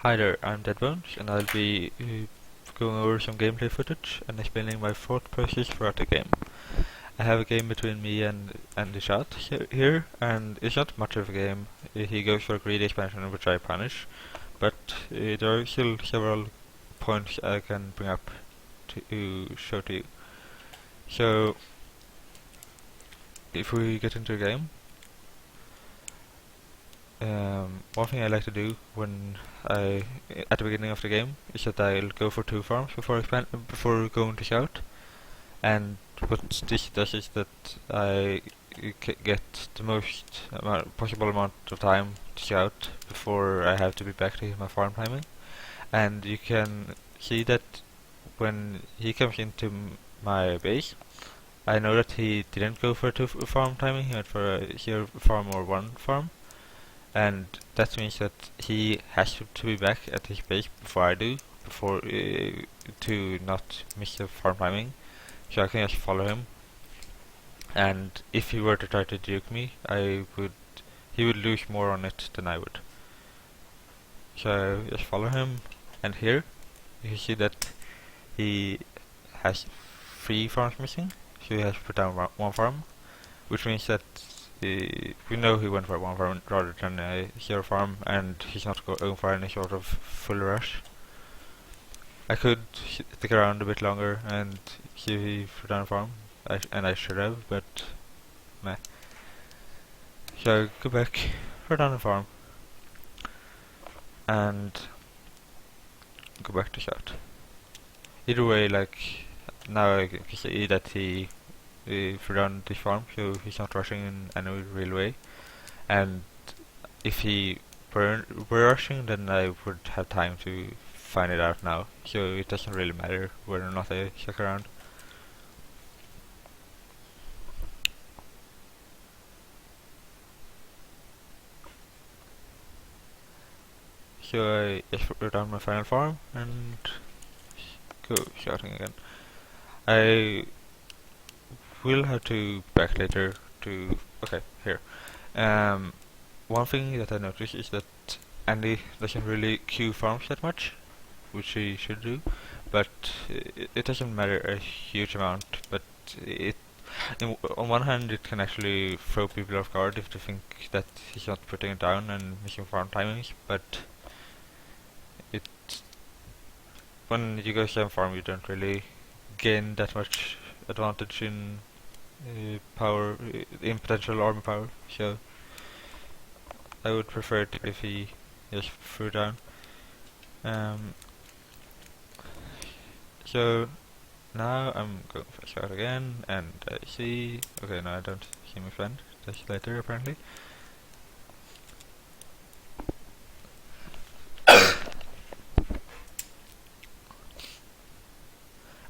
Hi there, I'm Deadbones, and I'll be going over some gameplay footage and explaining my thought process throughout the game. I have a game between me and Ishat here, and it's not much of a game. He goes for a greedy expansion, which I punish, but there are still several points I can bring up to show to you. So, if we get into the game, one thing I like to do at the beginning of the game is that I'll go for 2 farms before going to shout, and what this does is that I get the most possible amount of time to shout before I have to be back to hit my farm timing, and you can see that when he comes into my base, I know that he didn't go for a 2 farm timing, he went for a 0 farm or 1 farm, and that means that he has to be back at his base before I do, before to not miss the farm timing, so I can just follow him. And if he were to try to juke me, he would lose more on it than I would. So just follow him, and here you see that he has 3 farms missing, so he has put down 1 farm, which means that we know he went for 1 farm rather than a 0 farm, and he's not going for any sort of full rush. I could stick around a bit longer and see if he put down a farm, and I should have, but meh. So go back, put down a farm, and go back to shout. Either way, like, now I can see that he threw down this farm, so he's not rushing in any real way. And if he were rushing, then I would have time to find it out now, so it doesn't really matter whether or not I check around. So I just put down my final farm and go shouting again. I will have to back later to... okay, here. One thing that I noticed is that Andy doesn't really queue farms that much, which he should do, but it doesn't matter a huge amount, but on one hand it can actually throw people off guard if they think that he's not putting it down and missing farm timings, but when you go 7 farm you don't really gain that much advantage in power, in potential army power, so I would prefer it if he just threw down. So now I'm going for a shot again, and I see... okay, no, I don't see my friend. That's later, apparently.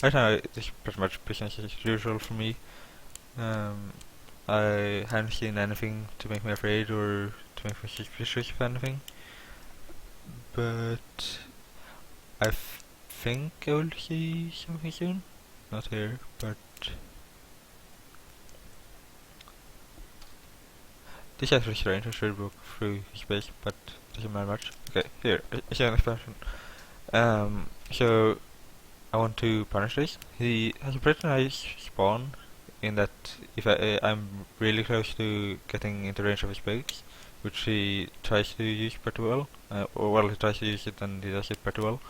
Right now, it's pretty much business as usual for me. I haven't seen anything to make me afraid or to make me suspicious of anything. But I think I will see something soon. Not here, but... this is actually strange, I should walk through space, but doesn't matter much. Okay, here, is an expansion. So I want to punish this. He has a pretty nice spawn in that if I'm really close to getting into range of his base, which he tries to use pretty well, he tries to use it and he does it pretty well,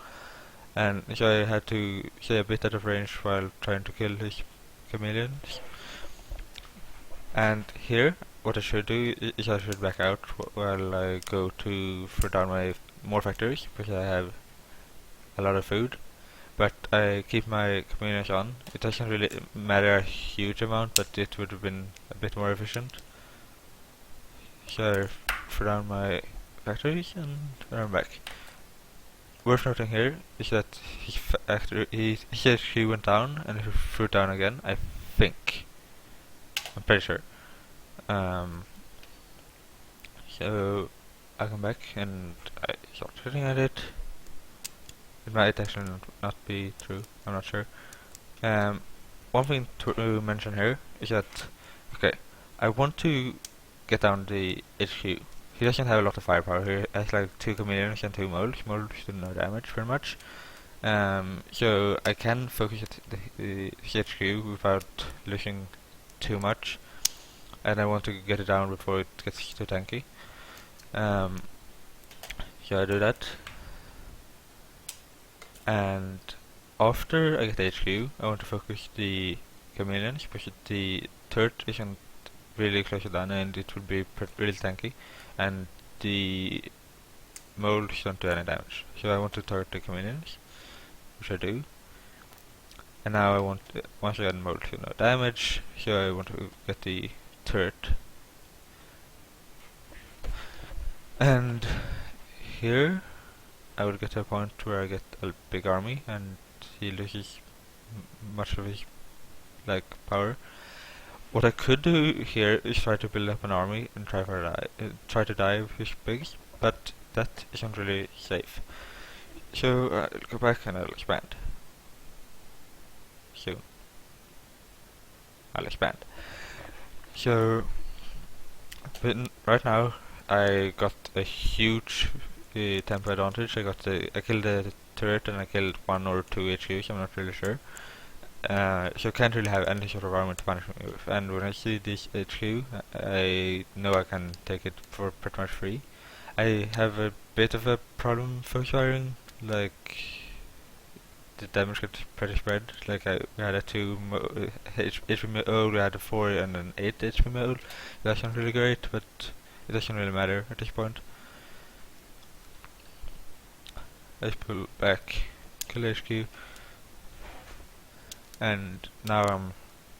and so I had to stay a bit out of range while trying to kill his chameleons. And here, what I should do is I should back out while I go to throw down my more factories, because I have a lot of food. But I keep my chameleons on. It doesn't really matter a huge amount, but it would have been a bit more efficient. So I throw down my factories and I'm back. Worth noting here is that his factory, he says he went down and he threw it down again, I think. I'm pretty sure. So I come back and I start shooting at it. It might actually not be true, I'm not sure. One thing to mention here is that, okay, I want to get down the HQ, he doesn't have a lot of firepower. He has like 2 chameleons and 2 moles. Moles do no damage pretty much. So I can focus the HQ without losing too much, and I want to get it down before it gets too tanky. So I do that, and after I get the HQ, I want to focus the chameleons because the turret isn't really close to done and it would be really tanky, and the moles don't do any damage. So I want to turret the chameleons, which I do. And now I want, once again, moles do no damage, so I want to get the turret. And here I will get to a point where I get a big army and he loses much of his power. What I could do here is try to build up an army and try to dive his pigs, but that isn't really safe. So I'll go back and I'll expand. Soon. I'll expand. So, right now I got a huge tempo advantage. I killed the turret and I killed 1 or 2 HQs, I'm not really sure. So I can't really have any sort of armor to punish me with. And when I see this HQ, I know I can take it for pretty much free. I have a bit of a problem focus firing, the damage gets pretty spread. We had a 2 HP mode, we had a 4 and an 8 HP mode. That's not really great, but it doesn't really matter at this point. Let's pull back, kill HQ, and now I'm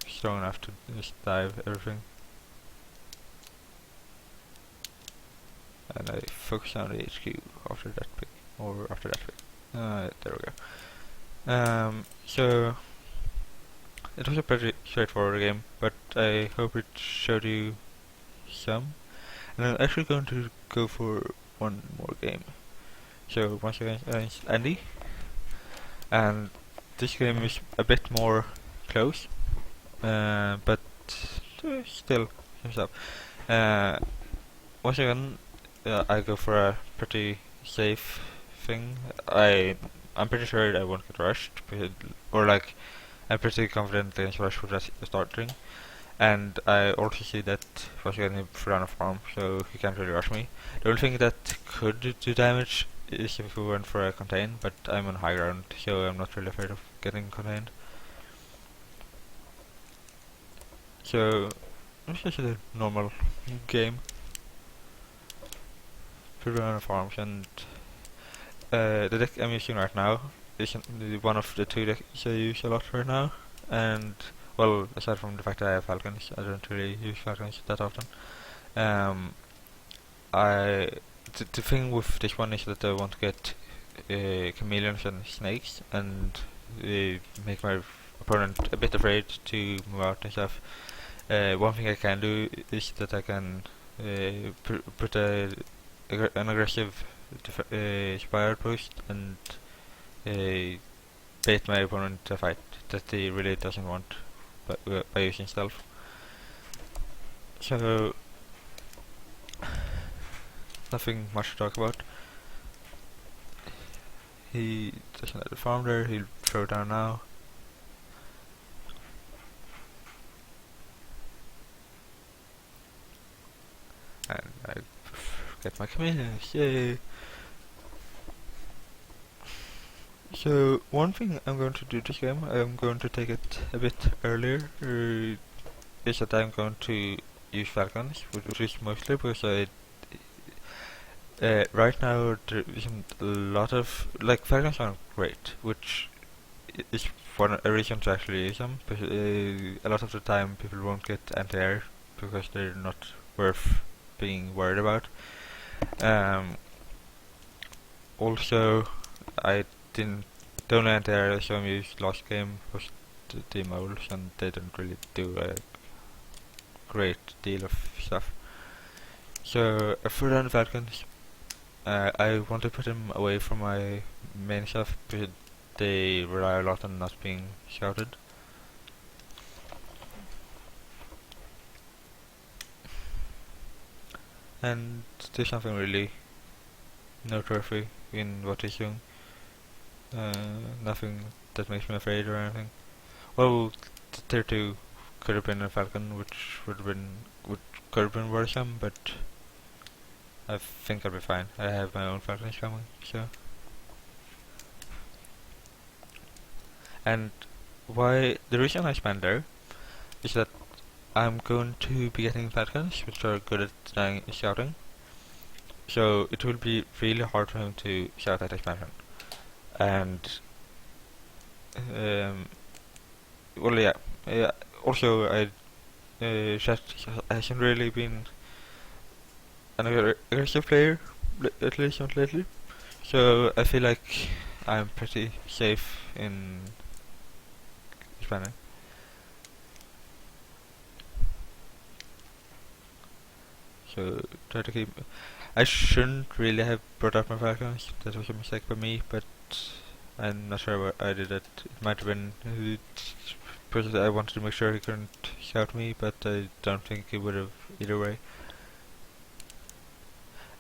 strong enough to just dive everything. And I focus on the HQ after that pick, or after that pick. There we go. So it was a pretty straightforward game, but I hope it showed you some. And I'm actually going to go for one more game. So once again, it's Andy, and this game is a bit more close, but still thumbs up. Once again, I go for a pretty safe thing. I'm pretty sure I won't get rushed, I'm pretty confident against rush for that starting. And I also see that once again he threw down a farm, so he can't really rush me. The only thing that could do damage is if we went for a contain, but I'm on high ground, so I'm not really afraid of getting contained. So it's just a normal game. Threw down a farms, and the deck I'm using right now is one of the 2 decks I use a lot right now, and well, aside from the fact that I have falcons, I don't really use falcons that often. The thing with this one is that I want to get chameleons and snakes and make my opponent a bit afraid to move out and stuff. One thing I can do is that I can put an aggressive spire post and bait my opponent to fight that he really doesn't want by using stealth. So nothing much to talk about. He doesn't have the farm there, he'll throw down now. And I get my chameleons, yay! So one thing I'm going to do this game, I'm going to take it a bit earlier, is that I'm going to use falcons, which is mostly because right now there isn't a lot of, falcons aren't great, which is a reason to actually use them, but a lot of the time people won't get anti-air because they're not worth being worried about. Also, I didn't only anti-air so I used last game was the moles, and they didn't really do a great deal of stuff. So I threw down the falcons. I want to put them away from my main stuff because they rely a lot on not being shouted. and there's nothing really noteworthy in what he's doing. Nothing that makes me afraid or anything. Well, tier 2 could have been a falcon, which could have been worrisome, but I think I'll be fine. I have my own falcons coming, so. And the reason I spend there is that I'm going to be getting falcons, which are good at shouting. So it will be really hard for him to shout at expansion. And well, yeah. Also, Chat hasn't really been an aggressive player at least not lately. So I feel like I'm pretty safe in expanding. So try to keep. I shouldn't really have brought up my falcons. That was a mistake by me, but I'm not sure what I did it. It might have been because I wanted to make sure he couldn't shout me, but I don't think he would have either way.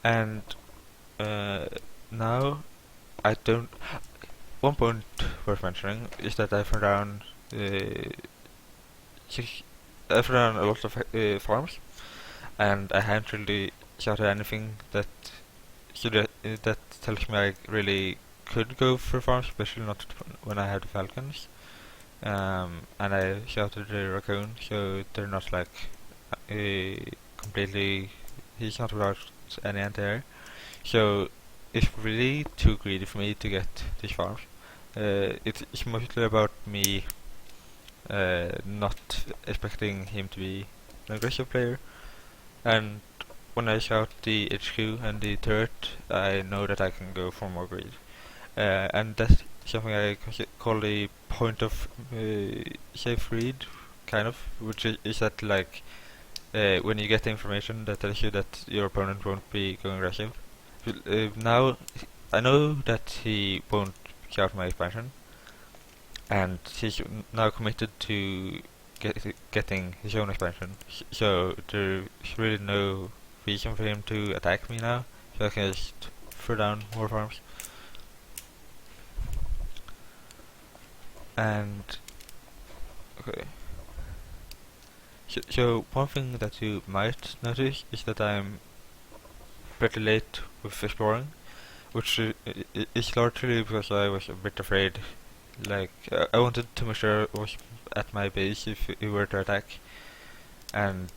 And now I don't. One point worth mentioning is that I found down a lot of farms, and I haven't really shouted anything that that tells me I really could go for farms, especially not when I had the falcons. And I shouted the raccoon, so they're not like completely. He's not without any anti-air, so it's really too greedy for me to get these farms. It's mostly about me not expecting him to be an aggressive player, and when I shout the HQ and the turret, I know that I can go for more greed. And that's something I call the point of safe read, kind of, which is that like when you get the information that tells you that your opponent won't be going aggressive. Now I know that he won't shout my expansion, and he's now committed to getting his own expansion. So there's really no reason for him to attack me now. So I can just throw down more farms. And okay. So one thing that you might notice is that I'm pretty late with exploring, which is largely because I was a bit afraid. Like I wanted to make sure I was at my base if he were to attack, and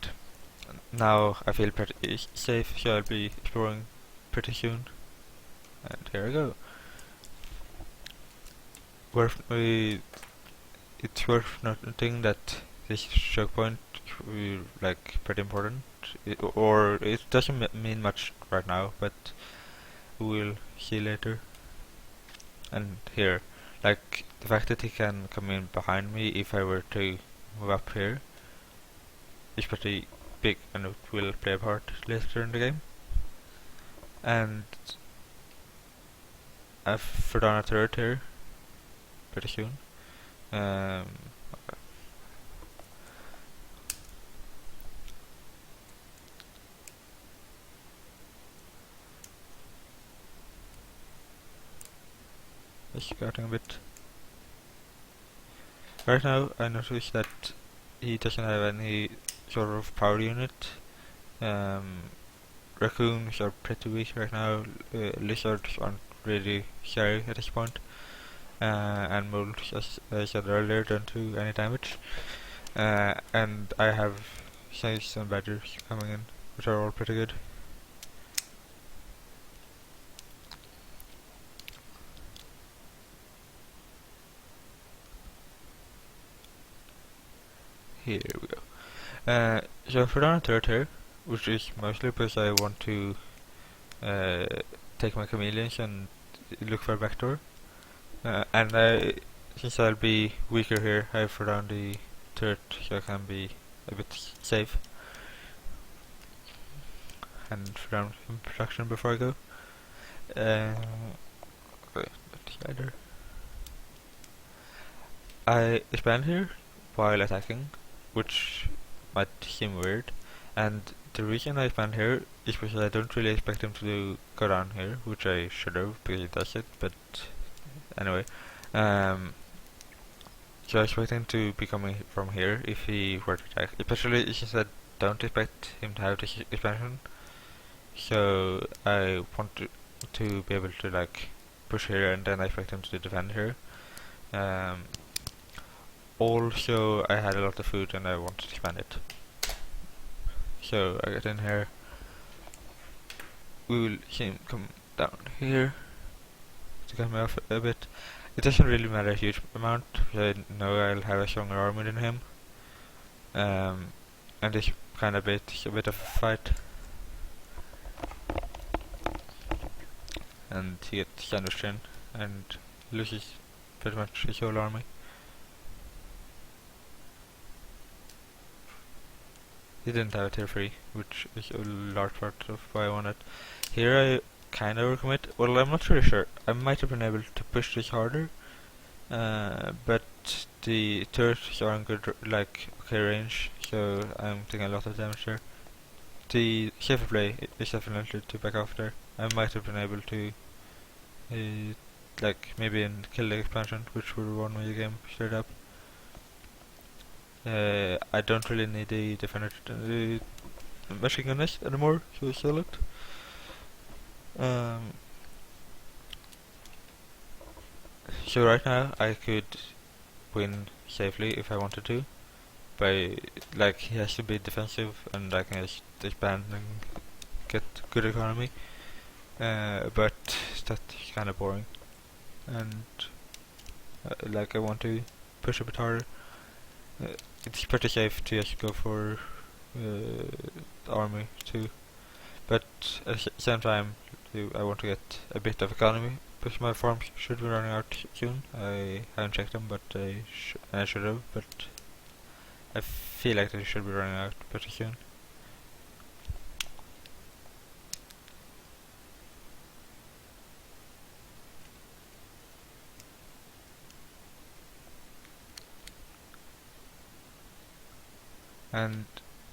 now I feel pretty safe, so I'll be exploring pretty soon. And here I go. It's worth noting that this choke point is like pretty important, or it doesn't mean much right now, but we'll see later. And here, like the fact that he can come in behind me if I were to move up here is pretty big, and it will play a part later in the game. And I've forgotten a turret here pretty soon. Okay. It's scouting a bit. Right now I notice that he doesn't have any sort of power unit. Raccoons are pretty weak right now. Lizards aren't really scary at this point. And moles, as I said earlier, don't do any damage. And I have snakes and badgers coming in, which are all pretty good. Here we go. So for down a third here, which is mostly because I want to take my chameleons and look for a backdoor. And since I'll be weaker here, I throw down the turret so I can be a bit safe. And throw down some protection before I go. Okay, slider. I expand here while attacking, which might seem weird, and the reason I spanned here is because I don't really expect him to go down here, which I should have because he does it, but anyway. Um, so I expect him to be coming from here if he were to attack, especially since I don't expect him to have this expansion. So I want to be able to like push here, and then I expect him to defend here. Um, Also, I had a lot of food and I wanted to expand it. So I get in here. We will see him come down here to cut me off a bit. It doesn't really matter a huge amount, because I know I'll have a stronger army than him. And this kind of bit is a bit of a fight. And he gets sandwiched in and loses pretty much his whole army. He didn't have a tier 3, which is a large part of why I won it. Here I kinda overcommit. Well, I'm not really sure. I might have been able to push this harder, but the turrets are in good, okay range, so I'm taking a lot of damage there. The safer play is definitely to back off there. I might have been able to, maybe kill the expansion, which would have won me the game straight up. I don't really need the defender machine gun nest anymore, so I sell it. So right now I could win safely if I wanted to, by he has to be defensive and I can just expand and get good economy. But that's kind of boring, and I want to push a bit harder. It's pretty safe to just go for army too, but at the same time I want to get a bit of economy because my farms should be running out soon. I haven't checked them, but I should have, but I feel like they should be running out pretty soon. And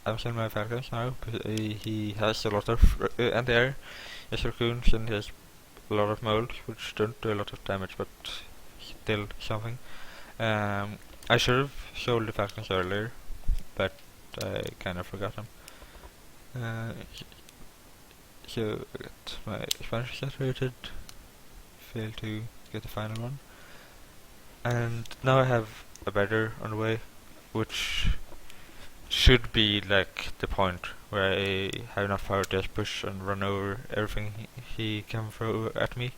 I'm selling my falcons now because he has a lot of anti-air, yes, raccoons, and he has a lot of mold, which don't do a lot of damage, but still something. I should have sold the falcons earlier, but I kind of forgot them. So I got my expansion saturated, failed to get the final one, and now I have a better on the way, which should be the point where I have enough power to just push and run over everything he can throw at me.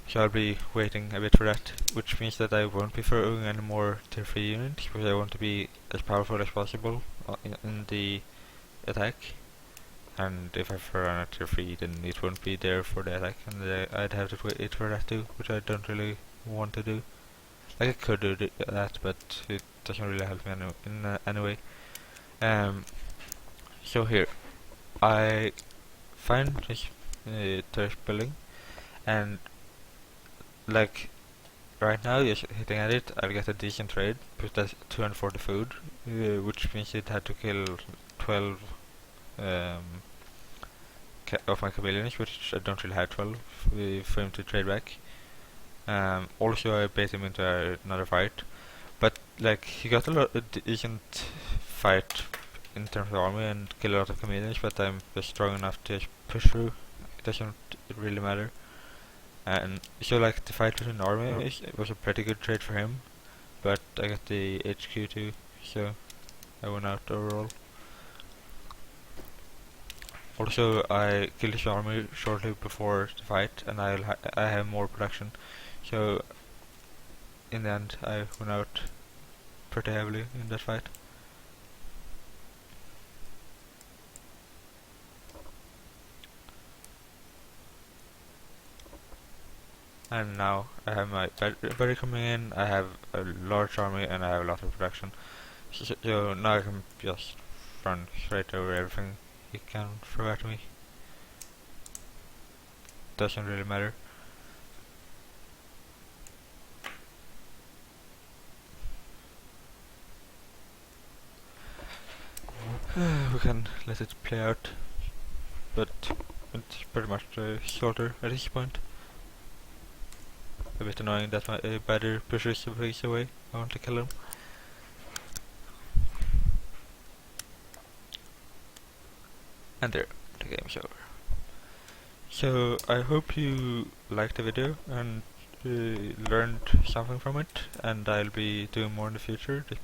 So I'll be waiting a bit for that, which means that I won't be throwing any more tier 3 units, because I want to be as powerful as possible in the attack. And if I throw on a tier 3, then it won't be there for the attack, and I'd have to wait for that too, which I don't really want to do. I could do that, but it doesn't really help me in any way. So here, I find this terrace building, and right now, just hitting at it, I'll get a decent trade, because that's 240 food, which means it had to kill 12 of my chameleons, which I don't really have 12 for him to trade back. Also, I bait him into another fight, but he got a decent fight in terms of army and kill a lot of chameleons, but I'm just strong enough to just push through. It doesn't really matter. And so the fight between the army it was a pretty good trade for him, but I got the HQ too, so I won out overall. Also, I killed his army shortly before the fight, and I have more production, so in the end I won out pretty heavily in that fight. And now I have my berry coming in, I have a large army, and I have a lot of production. So now I can just run straight over everything he can throw at me. Doesn't really matter. We can let it play out, but it's pretty much shorter at this point. A bit annoying that my battery pushes the face away. I want to kill him. And there, the game's over. So I hope you liked the video and learned something from it, and I'll be doing more in the future, despite